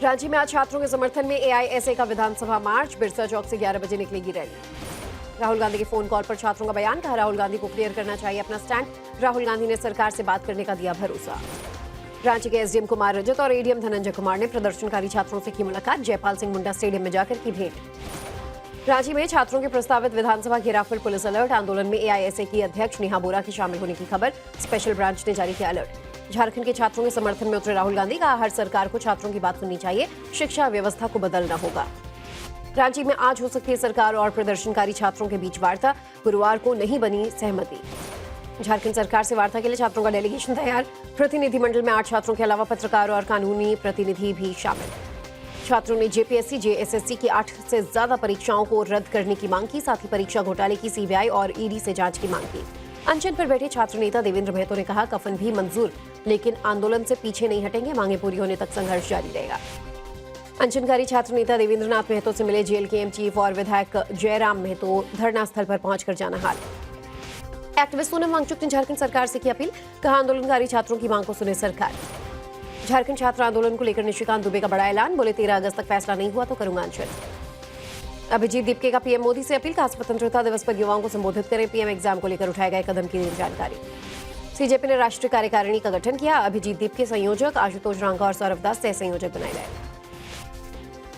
रांची में आज छात्रों के समर्थन में एआईएसए का विधानसभा मार्च। बिरसा चौक से 11 बजे निकलेगी रैली। राहुल गांधी के फोन कॉल पर छात्रों का बयान। कहा राहुल गांधी को क्लियर करना चाहिए अपना स्टैंड। राहुल गांधी ने सरकार से बात करने का दिया भरोसा। रांची के एसडीएम कुमार रजत और एडीएम धनंजय कुमार ने प्रदर्शनकारी छात्रों से की मुलाकात। जयपाल सिंह मुंडा स्टेडियम में जाकर की भेंट। रांची में छात्रों के प्रस्तावित विधानसभा घेराव पर पुलिस अलर्ट। आंदोलन में एआईएसए की अध्यक्ष नेहा बोरा के शामिल होने की खबर। स्पेशल ब्रांच ने जारी किया अलर्ट। झारखंड के छात्रों के समर्थन में उतरे राहुल गांधी। कहा हर सरकार को छात्रों की बात सुननी चाहिए, शिक्षा व्यवस्था को बदलना होगा। रांची में आज हो सकती है सरकार और प्रदर्शनकारी छात्रों के बीच वार्ता। गुरुवार को नहीं बनी सहमति। झारखंड सरकार से वार्ता के लिए छात्रों का डेलीगेशन तैयार। प्रतिनिधिमंडल में 8 छात्रों के अलावा पत्रकार और कानूनी प्रतिनिधि भी शामिल। छात्रों ने जेपीएससी जेएसएससी की 8 से ज्यादा परीक्षाओं को रद्द करने की मांग की। साथ ही परीक्षा घोटाले की सीबीआई और ईडी से जांच की मांग की। अनशन पर बैठे छात्र नेता देवेंद्र महतो ने कहा कफन भी मंजूर, लेकिन आंदोलन से पीछे नहीं हटेंगे। मांगे पूरी होने तक संघर्ष जारी रहेगा। अनशनकारी छात्र नेता देवेंद्रनाथ महतो से मिले जेल के एम चीफ और विधायक जयराम महतो। धरना स्थल पर पहुंचकर जाना हाल। एक्टिविस्ट सोनम वांगचुक ने झारखंड सरकार से की अपील। कहा आंदोलनकारी छात्रों की मांग को सुने सरकार। झारखंड छात्र आंदोलन को लेकर निशिकांत दुबे का बड़ा ऐलान। बोले 13 अगस्त तक फैसला नहीं हुआ तो करूंगा अनशन। अभिजीत दीपके का पीएम मोदी से अपील। कहा स्वतंत्रता दिवस पर युवाओं को संबोधित करें। पीएम एग्जाम को लेकर उठाए गए कदम की जानकारी। सीजेपी ने राष्ट्रीय कार्यकारिणी का गठन किया। अभिजीत दीपके संयोजक, आशुतोष रांका और सौरभ दास सह संयोजक बनाए गए।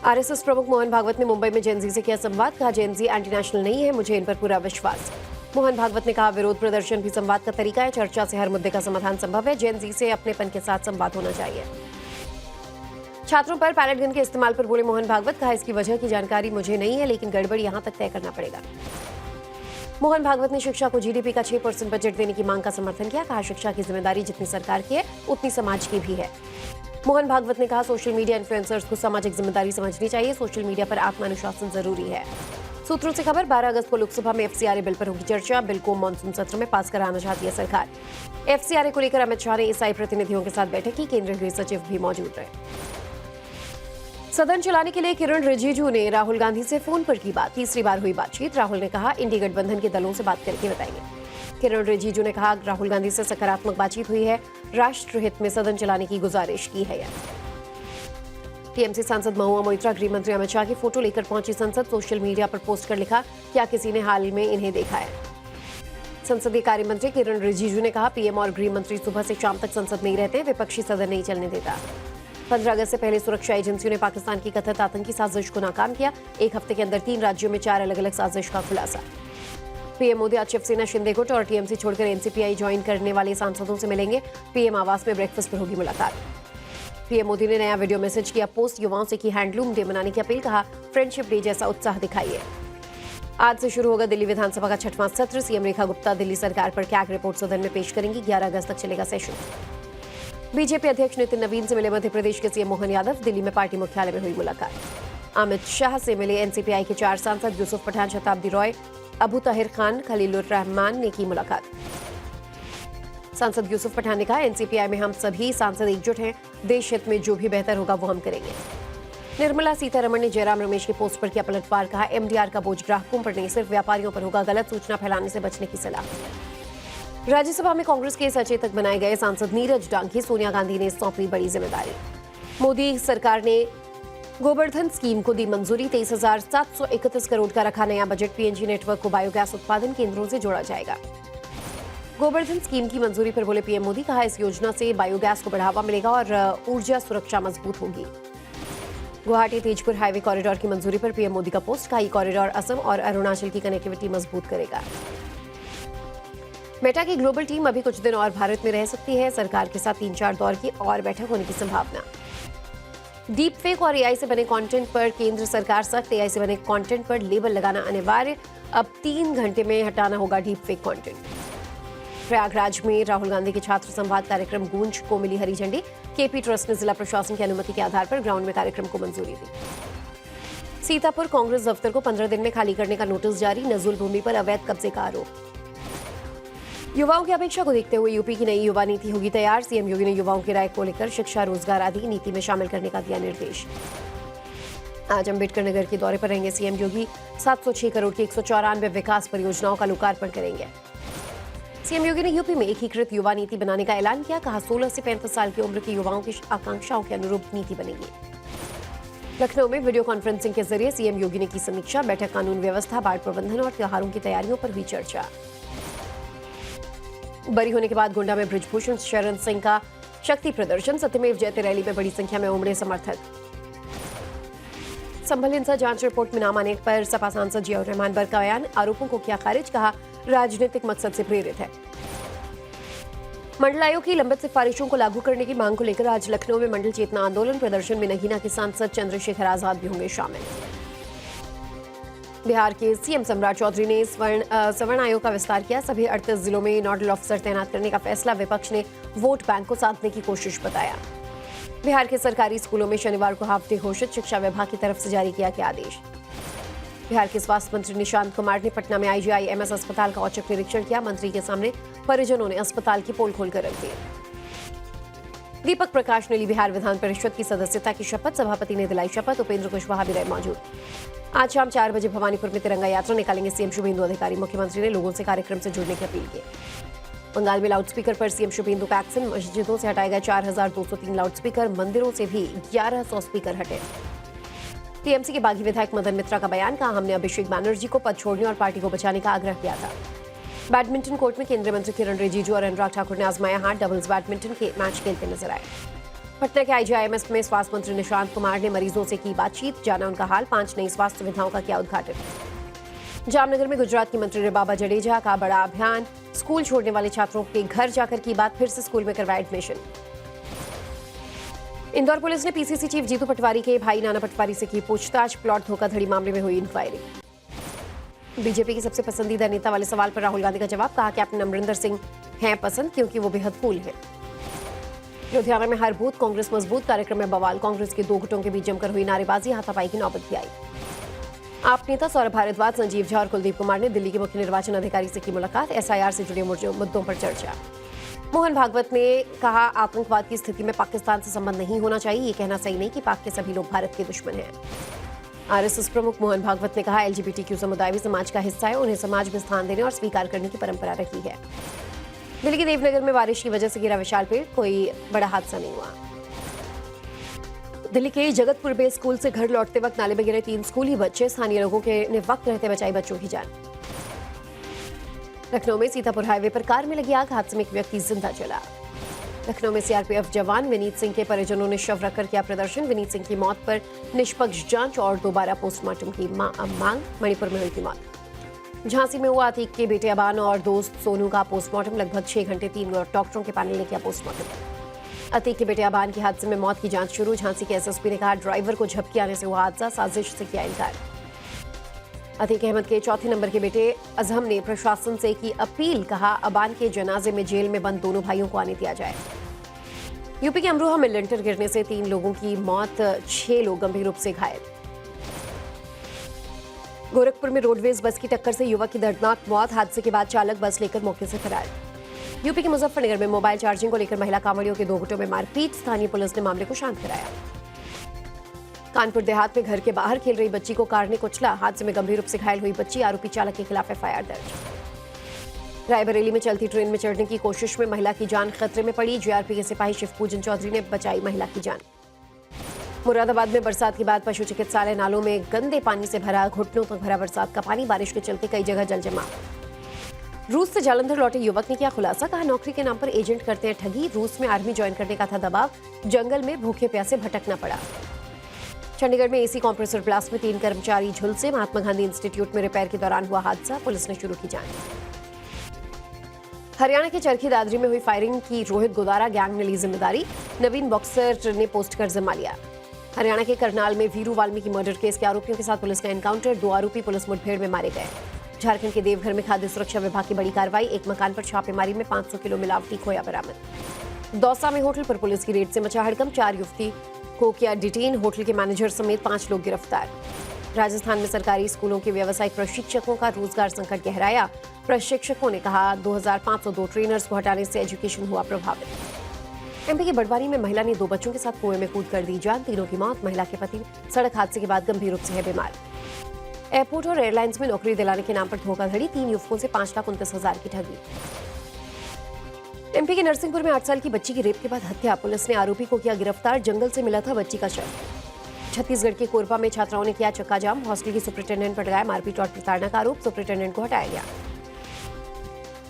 आरएसएस प्रमुख मोहन भागवत ने मुंबई में जेनजी से किया संवाद। कहा जेनजी एंटी नेशनल नहीं है, मुझे इन पर पूरा विश्वास। मोहन भागवत ने कहा विरोध प्रदर्शन भी संवाद का तरीका है। चर्चा से हर मुद्दे का समाधान संभव है। जेनजी से अपनेपन के साथ संवाद होना चाहिए। छात्रों पर पैलेट गन के इस्तेमाल पर बोले मोहन भागवत। कहा इसकी वजह की जानकारी मुझे नहीं है, लेकिन गड़बड़ यहां तक तय करना पड़ेगा। मोहन भागवत ने शिक्षा को जीडीपी का 6% बजट देने की मांग का समर्थन किया। कहा शिक्षा की जिम्मेदारी जितनी सरकार की है उतनी समाज की भी है। मोहन भागवत ने कहा सोशल मीडिया इन्फ्लुएंसर्स को सामाजिक जिम्मेदारी समझनी चाहिए। सोशल मीडिया पर आत्मानुशासन जरूरी है। सूत्रों से खबर 12 अगस्त को लोकसभा में एफसीआरए बिल पर होगी चर्चा। बिल को मानसून सत्र में पास कराना चाहती है सरकार। एफसीआरए को लेकर अमित शाह ने ईसाई प्रतिनिधियों के साथ बैठक की। केंद्रीय गृह सचिव भी मौजूद रहे। सदन चलाने के लिए किरण रिजिजू ने राहुल गांधी से फोन पर की बात। तीसरी बार हुई बातचीत। राहुल ने कहा इंडी गठबंधन के दलों से बात करके बताएंगे। किरण रिजिजू ने कहा राहुल गांधी से सकारात्मक बातचीत हुई है। राष्ट्र हित में सदन चलाने की गुजारिश की है। टीएमसी सांसद महुआ मोइत्रा गृह मंत्री अमित शाह की फोटो लेकर पहुंची संसद। सोशल मीडिया पर पोस्ट कर लिखा क्या किसी ने हाल में इन्हें देखा है। संसदीय कार्य मंत्री किरण रिजिजू ने कहा पीएम और गृह मंत्री सुबह से शाम तक संसद नहीं रहते, विपक्षी सदन नहीं चलने देता। 15 अगस्त से पहले सुरक्षा एजेंसियों ने पाकिस्तान की कथित आतंकी साजिश को नाकाम किया। एक हफ्ते के अंदर 3 राज्यों में 4 अलग अलग साजिश का खुलासा। पीएम मोदी आज शिवसेना शिंदे गुट और टीएमसी छोड़कर एनसीपीआई ज्वाइन करने वाले सांसदों से मिलेंगे। पीएम आवास में ब्रेकफास्ट पर होगी मुलाकात। पीएम मोदी ने नया वीडियो मैसेज किया पोस्ट। युवाओं से की हैंडलूम डे मनाने की अपील। कहा फ्रेंडशिप डे जैसा उत्साह दिखाइए। आज से शुरू होगा दिल्ली विधानसभा का 6वां सत्र। सीएम रेखा गुप्ता दिल्ली सरकार पर कैग रिपोर्ट सदन में पेश करेंगी। 11 अगस्त तक चलेगा सेशन। बीजेपी अध्यक्ष नितिन नवीन से मिले मध्य प्रदेश के सीएम मोहन यादव। दिल्ली में पार्टी मुख्यालय में हुई मुलाकात। अमित शाह से मिले एनसीपीआई के 4 सांसद। यूसुफ पठान, शताब्दी रॉय, अबू ताहिर खान, खलीलुर रहमान ने की मुलाकात। सांसद यूसुफ पठान ने कहा एनसीपीआई में हम सभी सांसद एकजुट हैं। देश हित में जो भी बेहतर होगा वो हम करेंगे। निर्मला सीतारमण ने जयराम रमेश की पोस्ट पर किया पलटवार। कहा एमडीआर का बोझ ग्राहकों पर नहीं सिर्फ व्यापारियों पर होगा। गलत सूचना फैलाने से बचने की सलाह। राज्यसभा में कांग्रेस के सचेतक बनाए गए सांसद नीरज डांगी। सोनिया गांधी ने सौंपी बड़ी जिम्मेदारी। मोदी सरकार ने गोवर्धन स्कीम को दी मंजूरी। 23,731 करोड़ का रखा नया बजट। पीएनजी नेटवर्क को बायोगैस उत्पादन केंद्रों से जोड़ा जाएगा। गोवर्धन स्कीम की मंजूरी पर बोले पीएम मोदी। कहा इस योजना से बायोगैस को बढ़ावा मिलेगा और ऊर्जा सुरक्षा मजबूत होगी। गुवाहाटी तेजपुर हाईवे कॉरिडोर की मंजूरी पर पीएम मोदी का पोस्ट। कहा कॉरिडोर असम और अरुणाचल की कनेक्टिविटी मजबूत करेगा। मेटा की ग्लोबल टीम अभी कुछ दिन और भारत में रह सकती है। सरकार के साथ 3-4 दौर की और बैठक होने की संभावना। डीप फेक और एआई से बने कंटेंट पर केंद्र सरकार सख्त। एआई से बने कंटेंट पर लेबल लगाना अनिवार्य। अब 3 घंटे में हटाना होगा डीप फेक कंटेंट। प्रयागराज में राहुल गांधी के छात्र संवाद कार्यक्रम गूंज को मिली हरी झंडी। केपी ट्रस्ट ने जिला प्रशासन की अनुमति के आधार पर ग्राउंड में कार्यक्रम को मंजूरी दी। सीतापुर कांग्रेस दफ्तर को 15 दिन में खाली करने का नोटिस जारी। नजूल भूमि पर अवैध कब्जे का आरोप। युवाओं की अपेक्षा को देखते हुए यूपी की नई युवा नीति होगी तैयार। सीएम योगी ने युवाओं की राय को लेकर शिक्षा, रोजगार आदि नीति में शामिल करने का दिया निर्देश। आज अम्बेडकर नगर के दौरे पर रहेंगे सीएम योगी। 706 करोड़ की 194 विकास परियोजनाओं का लोकार्पण करेंगे। सीएम योगी ने यूपी में एकीकृत युवा नीति बनाने का ऐलान किया। कहा 16 से 35 साल की उम्र के युवाओं की आकांक्षाओं के अनुरूप नीति बनेगी। लखनऊ में वीडियो कॉन्फ्रेंसिंग के जरिए सीएम योगी ने की समीक्षा। बैठक कानून व्यवस्था, बाढ़ प्रबंधन और त्योहारों की तैयारियों पर हुई चर्चा। बरी होने के बाद गोंडा में बृजभूषण शरण सिंह का शक्ति प्रदर्शन। सत्यमेव जयते रैली में बड़ी संख्या में उमड़े समर्थक। संभल हिंसा जांच रिपोर्ट में नाम आने पर सपा सांसद जियाउर रहमान बर्क का बयान। आरोपों को किया खारिज, कहा राजनीतिक मकसद से प्रेरित है। मंडल आयोग की लंबित सिफारिशों को लागू करने की मांग को लेकर आज लखनऊ में मंडल चेतना आंदोलन। प्रदर्शन में नगीना के सांसद चंद्रशेखर आजाद भी होंगे शामिल। बिहार के सीएम सम्राट चौधरी ने सवर्ण आयोग का विस्तार किया। सभी 38 जिलों में नोडल ऑफिसर तैनात करने का फैसला विपक्ष ने वोट बैंक को साधने की कोशिश बताया। बिहार के सरकारी स्कूलों में शनिवार को हाफ डे घोषित। शिक्षा विभाग की तरफ से जारी किया गया आदेश। बिहार के स्वास्थ्य मंत्री निशांत कुमार ने पटना में आईजीआईएमएस अस्पताल का औचक निरीक्षण किया। मंत्री के सामने परिजनों ने अस्पताल की पोल खोलकर रख दी। दीपक प्रकाश ने ली बिहार विधान परिषद की सदस्यता की शपथ। सभापति ने दिलाई शपथ। उपेंद्र कुशवाहा भी रहे मौजूद। आज शाम 4 बजे भवानीपुर में तिरंगा यात्रा निकालेंगे सीएम शुभेंदु अधिकारी। मुख्यमंत्री ने लोगों से कार्यक्रम से जुड़ने की अपील की। बंगाल में लाउडस्पीकर पर सीएम शुभेंदु का एक्शन। मस्जिदों से हटाए गए 4203 लाउडस्पीकर। मंदिरों से भी 1100 स्पीकर हटे। टीएमसी के बागी विधायक मदन मित्रा का बयान, कहा हमने अभिषेक बैनर्जी को पद छोड़ने और पार्टी को बचाने का आग्रह किया था। बैडमिंटन कोर्ट में केंद्रीय मंत्री किरण रिजिजू और अनुराग ठाकुर ने आजमाया हाथ। डबल्स बैडमिंटन के मैच खेलते नजर आए। पटना के आईजीआईएमएस में स्वास्थ्य मंत्री निशांत कुमार ने मरीजों से की बातचीत, जाना उनका हाल। 5 नई स्वास्थ्य सुविधाओं का किया उद्घाटन। जामनगर में गुजरात की मंत्री रिबाबा जडेजा का बड़ा अभियान। स्कूल छोड़ने वाले छात्रों के घर जाकर की बात, फिर से स्कूल में करवाया एडमिशन। इंदौर पुलिस ने पीसीसी चीफ जीतू पटवारी के भाई नाना पटवारी से की पूछताछ। प्लॉट धोखाधड़ी मामले में हुई इंक्वायरी। बीजेपी की सबसे पसंदीदा नेता वाले सवाल पर राहुल गांधी का जवाब, कहा कैप्टन अमरिंदर सिंह हैं पसंद क्योंकि वो बेहद कूल हैं। लुधियाना में हर बूथ कांग्रेस मजबूत। कार्यक्रम में बवाल। कांग्रेस के 2 गुटों के बीच जमकर हुई नारेबाजी। हाथापाई की नौबत भी आई। आप नेता सौरभ भारद्वाज, संजीव झा और कुलदीप कुमार ने दिल्ली के मुख्य निर्वाचन अधिकारी से की मुलाकात। एसआईआर से जुड़े मुद्दों पर चर्चा। मोहन भागवत ने कहा आतंकवाद की स्थिति में पाकिस्तान से संबंध नहीं होना चाहिए। ये कहना सही नहीं कि पाक के सभी लोग भारत के दुश्मन हैं। आरएसएस प्रमुख मोहन भागवत ने कहा एलजीबीटीक्यू समुदाय भी समाज का हिस्सा है। उन्हें समाज में स्थान देने और स्वीकार करने की परंपरा रही है। दिल्ली के देवनगर में बारिश की वजह से गिरा विशाल पेड़। कोई बड़ा हादसा नहीं हुआ। दिल्ली के जगतपुर बे स्कूल से घर लौटते वक्त नाले में गिरे 3 स्कूली बच्चे। स्थानीय लोगों ने वक्त रहते बचाई बच्चों की जान। लखनऊ में सीतापुर हाईवे पर कार में लगी आग। हादसे में एक व्यक्ति जिंदा जला। लखनऊ में सीआरपीएफ जवान विनीत सिंह के परिजनों ने शव रखकर किया प्रदर्शन। विनीत सिंह की मौत पर निष्पक्ष जांच और दोबारा पोस्टमार्टम की मांग। मणिपुर में हुई थी मौत। झांसी में हुआ अतीक के बेटे अबान और दोस्त सोनू का पोस्टमार्टम। लगभग 6 घंटे 3 डॉक्टरों के पैनल ने किया पोस्टमार्टम। अतीक के बेटे अबान की हादसे में मौत की जांच शुरू। झांसी के एसएसपी ने कहा ड्राइवर को झपकी आने से हुआ हादसा, साजिश से किया इनकार। अतीक अहमद के 4थे नंबर के बेटे अजहम ने प्रशासन से की अपील, कहा अबान के जनाजे में जेल में बंद दोनों भाइयों को आने दिया जाए। यूपी के अमरोहा में लिंटर गिरने से 3 लोगों की मौत, 6 लोग गंभीर रूप से घायल। गोरखपुर में रोडवेज बस की टक्कर से युवक की दर्दनाक मौत। हादसे के बाद चालक बस लेकर मौके से फरार। यूपी के मुजफ्फरनगर में मोबाइल चार्जिंग को लेकर महिला कांवड़ियों के 2 गुटों में मारपीट। स्थानीय पुलिस ने मामले को शांत कराया। कानपुर देहात में घर के बाहर खेल रही बच्ची को कार ने कुचला। हादसे में गंभीर रूप से घायल हुई बच्ची। आरोपी चालक के खिलाफ एफआईआर दर्ज। रायबरेली में चलती ट्रेन में चढ़ने की कोशिश में महिला की जान खतरे में पड़ी। जीआरपी के सिपाही शिवपूजन चौधरी ने बचाई महिला की जान। मुरादाबाद में बरसात के बाद पशु चिकित्सालय नालों में गंदे पानी से भरा। घुटनों तक भरा बरसात का पानी। बारिश के चलते कई जगह जल जमाव। रूस से जालंधर लौटे युवक ने किया खुलासा, कहा नौकरी के नाम पर एजेंट करते हैं ठगी। रूस में आर्मी ज्वाइन करने का था दबाव। जंगल में भूखे प्यासे भटकना पड़ा। चंडीगढ़ में एसी कंप्रेसर ब्लास्ट में 3 कर्मचारी झुलसे। महात्मा गांधी इंस्टीट्यूट में रिपेयर के दौरान हुआ हादसा। पुलिस ने शुरू की जांच। हरियाणा के चरखी दादरी में हुई फायरिंग की रोहित गोदारा गैंग ने ली जिम्मेदारी। नवीन बॉक्सर ने पोस्ट कर जिम्मा लिया। हरियाणा के करनाल में वीरू वाल्मीकि मर्डर केस के आरोपियों के साथ पुलिस का एनकाउंटर। 2 आरोपी पुलिस मुठभेड़ में मारे गए। झारखंड के देवघर में खाद्य सुरक्षा विभाग की बड़ी कार्रवाई। एक मकान पर छापेमारी में 500 किलो मिलावटी खोया बरामद। दौसा में होटल पर पुलिस की रेड से मचा हड़कंप। 4 युवती को किया डिटेन। होटल के मैनेजर समेत 5 लोग गिरफ्तार। राजस्थान में सरकारी स्कूलों के व्यावसायिक प्रशिक्षकों का रोजगार संकट गहराया। प्रशिक्षकों ने कहा 2502 ट्रेनर्स को हटाने से एजुकेशन हुआ प्रभावित। एमपी के बड़वानी में महिला ने 2 बच्चों के साथ कुएं में कूद कर दी जान। तीनों की मौत। महिला के पति सड़क हादसे के बाद गंभीर रूप से है बीमार। एयरपोर्ट और एयरलाइंस में नौकरी दिलाने के नाम पर धोखाधड़ी। 3 युवकों से 5,29,000 की ठगी। एमपी के नरसिंहपुर में 8 साल की बच्ची की रेप के बाद हत्या। पुलिस ने आरोपी को किया गिरफ्तार। जंगल से मिला था बच्ची का शव। छत्तीसगढ़ के कोरबा में छात्राओं ने किया चक्का जाम। हॉस्टल की सुपरिटेंडेंट पर लगाया मारपीट और प्रताड़ना का आरोप। सुपरिटेंडेंट को हटाया गया।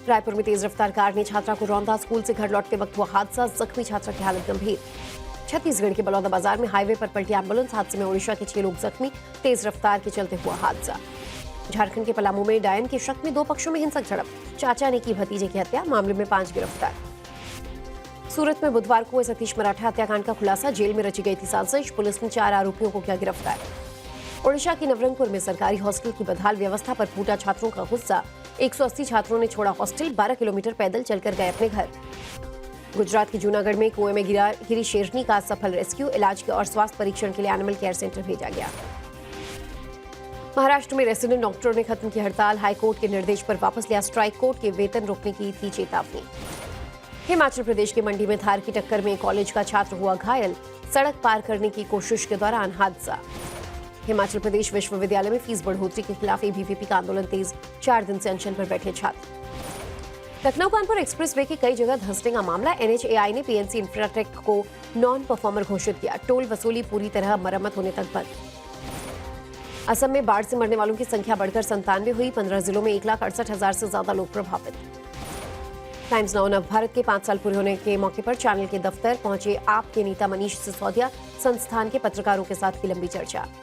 रायपुर में तेज रफ्तार कार ने छात्रा को रौंदा। स्कूल से घर लौटते वक्त हुआ हादसा। जख्मी छात्रा की हालत गंभीर। छत्तीसगढ़ के बलौदा बाजार में हाईवे पर पलटी एम्बुलेंस। हादसे में ओडिशा के 6 लोग जख्मी। तेज रफ्तार के चलते हुआ हादसा। झारखंड के पलामू में डायन के शक में 2 पक्षों में हिंसक झड़प। चाचा ने की भतीजे की हत्या। मामले में 5 गिरफ्तार। सूरत में बुधवार को सतीश मराठा हत्याकांड का खुलासा। जेल में रची गई थी साजिश। पुलिस ने 4 आरोपियों को किया गिरफ्तार। ओडिशा के नवरंगपुर में सरकारी हॉस्टल की बदहाल व्यवस्था पर फूटा छात्रों का गुस्सा। 180 छात्रों ने छोड़ा हॉस्टल। 12 किलोमीटर पैदल चलकर गए अपने घर। गुजरात के जूनागढ़ में कुएं में गिरी शेरनी का सफल रेस्क्यू। इलाज के और स्वास्थ्य परीक्षण के लिए एनिमल केयर सेंटर भेजा गया। महाराष्ट्र में रेसिडेंट डॉक्टरों ने खत्म की हड़ताल। हाईकोर्ट के निर्देश पर वापस लिया स्ट्राइक। कोर्ट के वेतन रोकने की थी चेतावनी। हिमाचल प्रदेश के मंडी में थार की टक्कर में कॉलेज का छात्र हुआ घायल। सड़क पार करने की कोशिश के दौरान हादसा। हिमाचल प्रदेश विश्वविद्यालय में फीस बढ़ोतरी के खिलाफ एबीवीपी का आंदोलन तेज। 4 दिन से अनशन पर बैठे छात्र। लखनऊ कानपुर एक्सप्रेसवे की कई जगह धंसने का मामला। एनएचएआई ने पीएनसी इंफ्राटेक को नॉन परफॉर्मर घोषित किया। टोल वसूली पूरी तरह मरम्मत होने तक बंद। असम में बाढ़ से मरने वालों की संख्या बढ़कर 97 हुई। 15 जिलों में 1,68,000 से ज्यादा लोग प्रभावित। टाइम्स नाउ नव भारत के 5 साल पूरे होने के मौके पर चैनल के दफ्तर पहुंचे आप के नेता मनीष सिसोदिया। संस्थान के पत्रकारों के साथ की लंबी चर्चा।